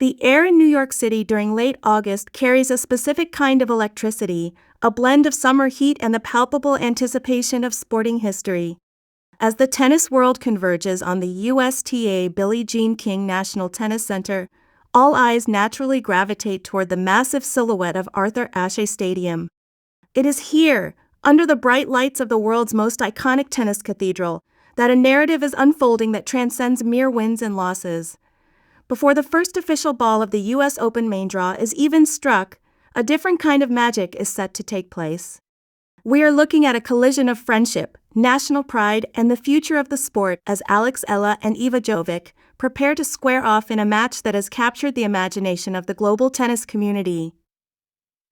The air in New York City during late August carries a specific kind of electricity, a blend of summer heat and the palpable anticipation of sporting history. As the tennis world converges on the USTA Billie Jean King National Tennis Center, all eyes naturally gravitate toward the massive silhouette of Arthur Ashe Stadium. It is here, under the bright lights of the world's most iconic tennis cathedral, that a narrative is unfolding that transcends mere wins and losses. Before the first official ball of the U.S. Open main draw is even struck, a different kind of magic is set to take place. We are looking at a collision of friendship, national pride, and the future of the sport as Eala and Iva Jovic prepare to square off in a match that has captured the imagination of the global tennis community.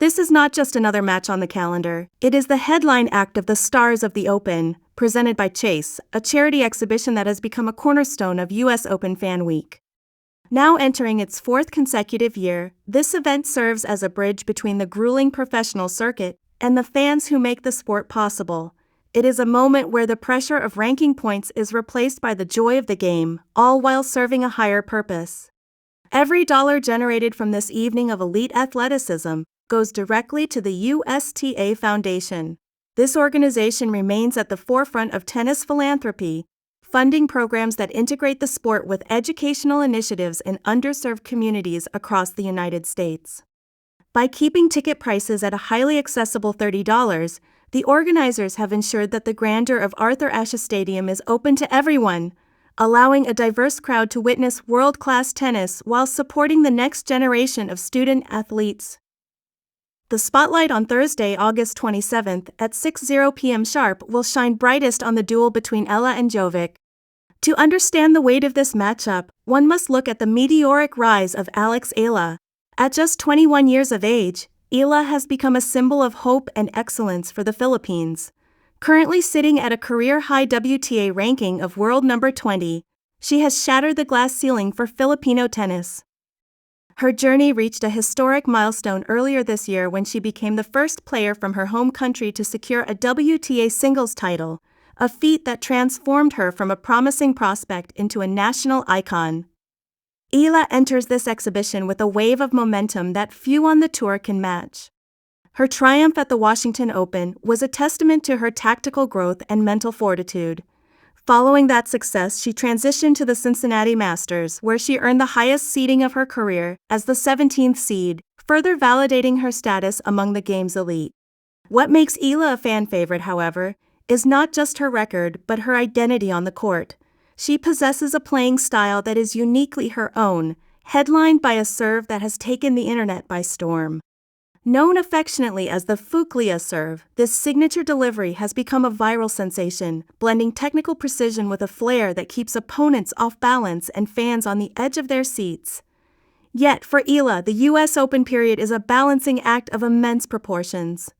This is not just another match on the calendar, it is the headline act of the Stars of the Open, presented by Chase, a charity exhibition that has become a cornerstone of U.S. Open Fan Week. Now entering its fourth consecutive year, this event serves as a bridge between the grueling professional circuit and the fans who make the sport possible. It is a moment where the pressure of ranking points is replaced by the joy of the game, all while serving a higher purpose. Every dollar generated from this evening of elite athleticism goes directly to the USTA Foundation. This organization remains at the forefront of tennis philanthropy, funding programs that integrate the sport with educational initiatives in underserved communities across the United States. By keeping ticket prices at a highly accessible $30, the organizers have ensured that the grandeur of Arthur Ashe Stadium is open to everyone, allowing a diverse crowd to witness world-class tennis while supporting the next generation of student athletes. The spotlight on Thursday, August 27th at 6:00 p.m. sharp will shine brightest on the duel between Eala and Jovic. To understand the weight of this matchup, one must look at the meteoric rise of Eala. At just 21 years of age, Eala has become a symbol of hope and excellence for the Philippines. Currently sitting at a career-high WTA ranking of world number 20, she has shattered the glass ceiling for Filipino tennis. Her journey reached a historic milestone earlier this year when she became the first player from her home country to secure a WTA singles title, a feat that transformed her from a promising prospect into a national icon. Eala enters this exhibition with a wave of momentum that few on the tour can match. Her triumph at the Washington Open was a testament to her tactical growth and mental fortitude. Following that success, she transitioned to the Cincinnati Masters, where she earned the highest seeding of her career as the 17th seed, further validating her status among the game's elite. What makes Eala a fan favorite, however, is not just her record but her identity on the court. She possesses a playing style that is uniquely her own, headlined by a serve that has taken the internet by storm. Known affectionately as the Fuklia serve, this signature delivery has become a viral sensation, blending technical precision with a flair that keeps opponents off balance and fans on the edge of their seats. Yet, for Eala, the U.S. Open period is a balancing act of immense proportions.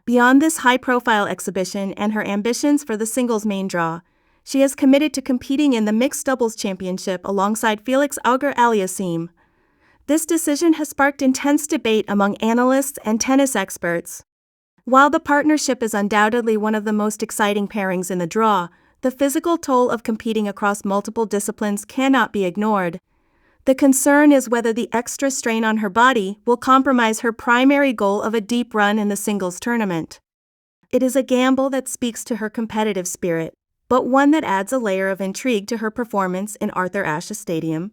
Beyond this high-profile exhibition and her ambitions for the singles main draw, she has committed to competing in the mixed doubles championship alongside Felix Auger-Aliassime. This decision has sparked intense debate among analysts and tennis experts. While the partnership is undoubtedly one of the most exciting pairings in the draw, the physical toll of competing across multiple disciplines cannot be ignored. The concern is whether the extra strain on her body will compromise her primary goal of a deep run in the singles tournament. It is a gamble that speaks to her competitive spirit, but one that adds a layer of intrigue to her performance in Arthur Ashe Stadium.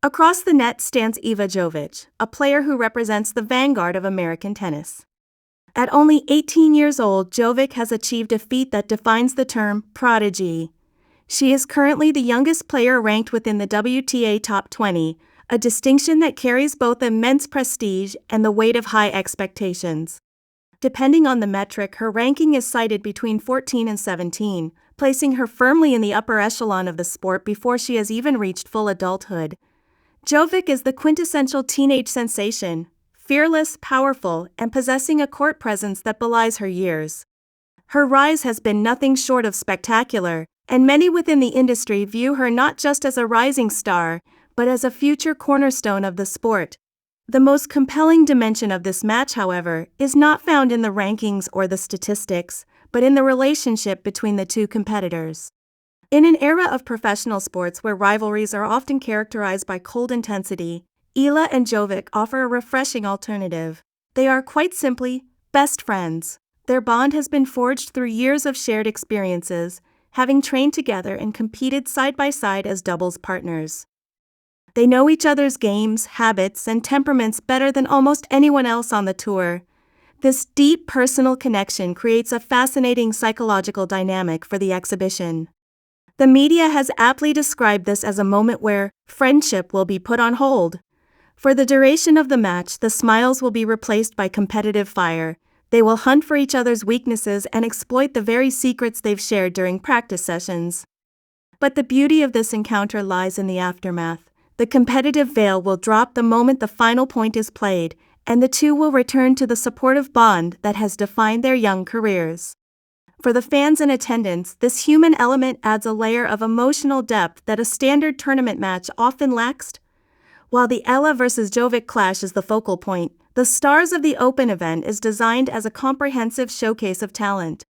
Across the net stands Iva Jovic, a player who represents the vanguard of American tennis. At only 18 years old, Jovic has achieved a feat that defines the term prodigy. She is currently the youngest player ranked within the WTA Top 20, a distinction that carries both immense prestige and the weight of high expectations. Depending on the metric, her ranking is cited between 14 and 17, placing her firmly in the upper echelon of the sport before she has even reached full adulthood. Jovic is the quintessential teenage sensation, fearless, powerful, and possessing a court presence that belies her years. Her rise has been nothing short of spectacular, and many within the industry view her not just as a rising star, but as a future cornerstone of the sport. The most compelling dimension of this match, however, is not found in the rankings or the statistics, but in the relationship between the two competitors. In an era of professional sports where rivalries are often characterized by cold intensity, Eala and Jovic offer a refreshing alternative. They are quite simply best friends. Their bond has been forged through years of shared experiences, having trained together and competed side by side as doubles partners. They know each other's games, habits, and temperaments better than almost anyone else on the tour. This deep personal connection creates a fascinating psychological dynamic for the exhibition. The media has aptly described this as a moment where friendship will be put on hold. For the duration of the match, the smiles will be replaced by competitive fire. They will hunt for each other's weaknesses and exploit the very secrets they've shared during practice sessions. But the beauty of this encounter lies in the aftermath. The competitive veil will drop the moment the final point is played, and the two will return to the supportive bond that has defined their young careers. For the fans in attendance, this human element adds a layer of emotional depth that a standard tournament match often lacks. While the Eala vs. Jovic clash is the focal point, the Stars of the Open event is designed as a comprehensive showcase of talent.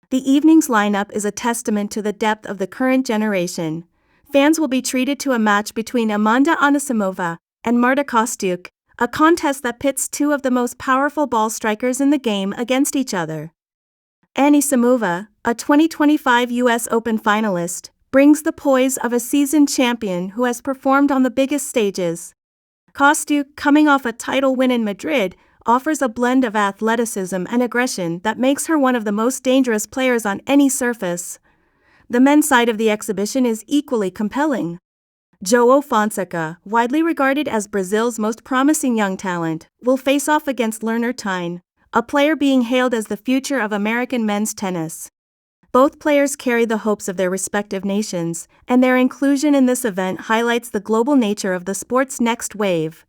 The evening's lineup is a testament to the depth of the current generation. Fans will be treated to a match between Amanda Anisimova and Marta Kostyuk, a contest that pits two of the most powerful ball strikers in the game against each other. Anisimova, a 2025 US Open finalist, brings the poise of a seasoned champion who has performed on the biggest stages. Kostyuk, coming off a title win in Madrid, offers a blend of athleticism and aggression that makes her one of the most dangerous players on any surface. The men's side of the exhibition is equally compelling. João Fonseca, widely regarded as Brazil's most promising young talent, will face off against Lerner Tyne, a player being hailed as the future of American men's tennis. Both players carry the hopes of their respective nations, and their inclusion in this event highlights the global nature of the sport's next wave.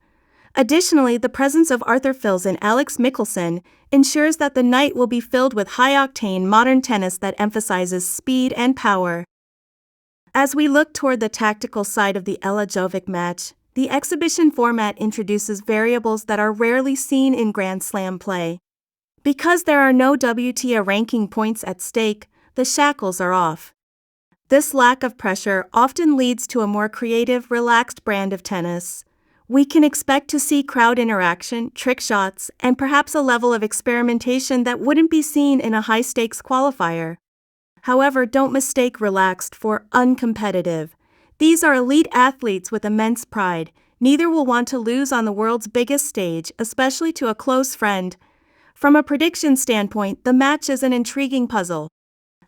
Additionally, the presence of Arthur Fils and Alex Michelsen ensures that the night will be filled with high-octane modern tennis that emphasizes speed and power. As we look toward the tactical side of the Eala Jovic match, the exhibition format introduces variables that are rarely seen in Grand Slam play. Because there are no WTA ranking points at stake, the shackles are off. This lack of pressure often leads to a more creative, relaxed brand of tennis. We can expect to see crowd interaction, trick shots, and perhaps a level of experimentation that wouldn't be seen in a high-stakes qualifier. However, don't mistake relaxed for uncompetitive. These are elite athletes with immense pride. Neither will want to lose on the world's biggest stage, especially to a close friend. From a prediction standpoint, the match is an intriguing puzzle.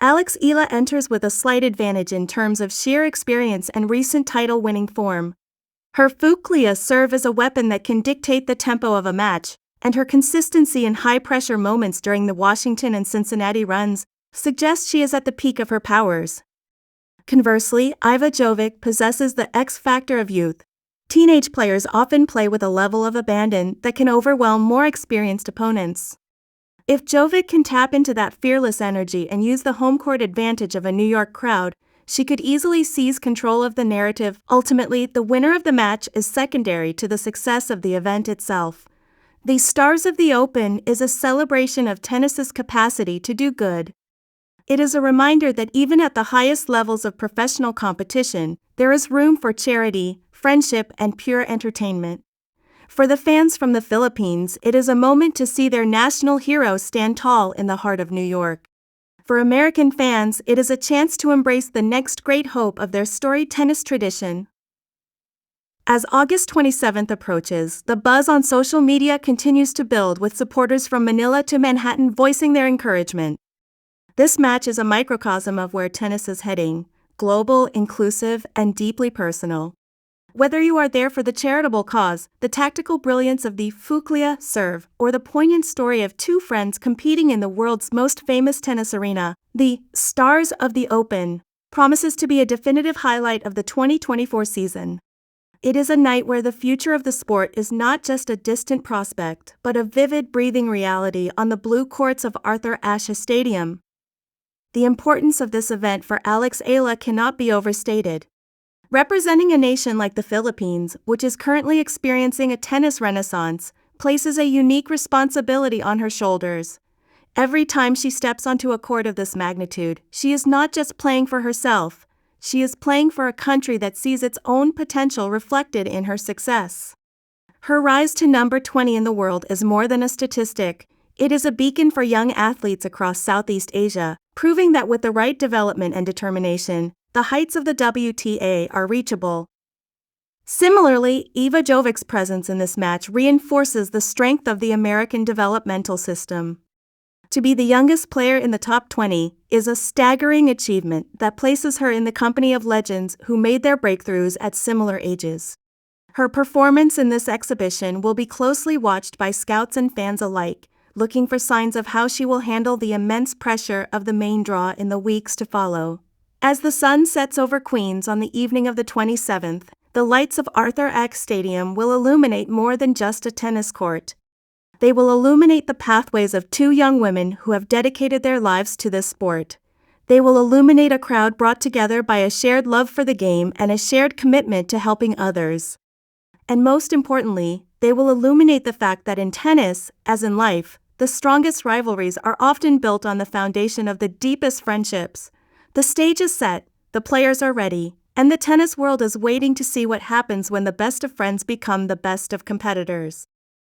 Alex Iala enters with a slight advantage in terms of sheer experience and recent title-winning form. Her Fuclia serve is a weapon that can dictate the tempo of a match, and her consistency in high-pressure moments during the Washington and Cincinnati runs suggests she is at the peak of her powers. Conversely, Iva Jovic possesses the X-factor of youth. Teenage players often play with a level of abandon that can overwhelm more experienced opponents. If Jovic can tap into that fearless energy and use the home court advantage of a New York crowd, she could easily seize control of the narrative. Ultimately, the winner of the match is secondary to the success of the event itself. The Stars of the Open is a celebration of tennis's capacity to do good. It is a reminder that even at the highest levels of professional competition, there is room for charity, friendship, and pure entertainment. For the fans from the Philippines, it is a moment to see their national hero stand tall in the heart of New York. For American fans, it is a chance to embrace the next great hope of their storied tennis tradition. As August 27th approaches, the buzz on social media continues to build, with supporters from Manila to Manhattan voicing their encouragement. This match is a microcosm of where tennis is heading: global, inclusive, and deeply personal. Whether you are there for the charitable cause, the tactical brilliance of the Fuclia serve, or the poignant story of two friends competing in the world's most famous tennis arena, the Stars of the Open promises to be a definitive highlight of the 2024 season. It is a night where the future of the sport is not just a distant prospect, but a vivid, breathing reality on the blue courts of Arthur Ashe Stadium. The importance of this event for Alex Eala cannot be overstated. Representing a nation like the Philippines, which is currently experiencing a tennis renaissance, places a unique responsibility on her shoulders. Every time she steps onto a court of this magnitude, she is not just playing for herself, she is playing for a country that sees its own potential reflected in her success. Her rise to number 20 in the world is more than a statistic. It is a beacon for young athletes across Southeast Asia, proving that with the right development and determination, the heights of the WTA are reachable. Similarly, Iva Jovic's presence in this match reinforces the strength of the American developmental system. To be the youngest player in the top 20 is a staggering achievement that places her in the company of legends who made their breakthroughs at similar ages. Her performance in this exhibition will be closely watched by scouts and fans alike, looking for signs of how she will handle the immense pressure of the main draw in the weeks to follow. As the sun sets over Queens on the evening of the 27th, the lights of Arthur Ashe Stadium will illuminate more than just a tennis court. They will illuminate the pathways of two young women who have dedicated their lives to this sport. They will illuminate a crowd brought together by a shared love for the game and a shared commitment to helping others. And most importantly, they will illuminate the fact that in tennis, as in life, the strongest rivalries are often built on the foundation of the deepest friendships. The stage is set, the players are ready, and the tennis world is waiting to see what happens when the best of friends become the best of competitors.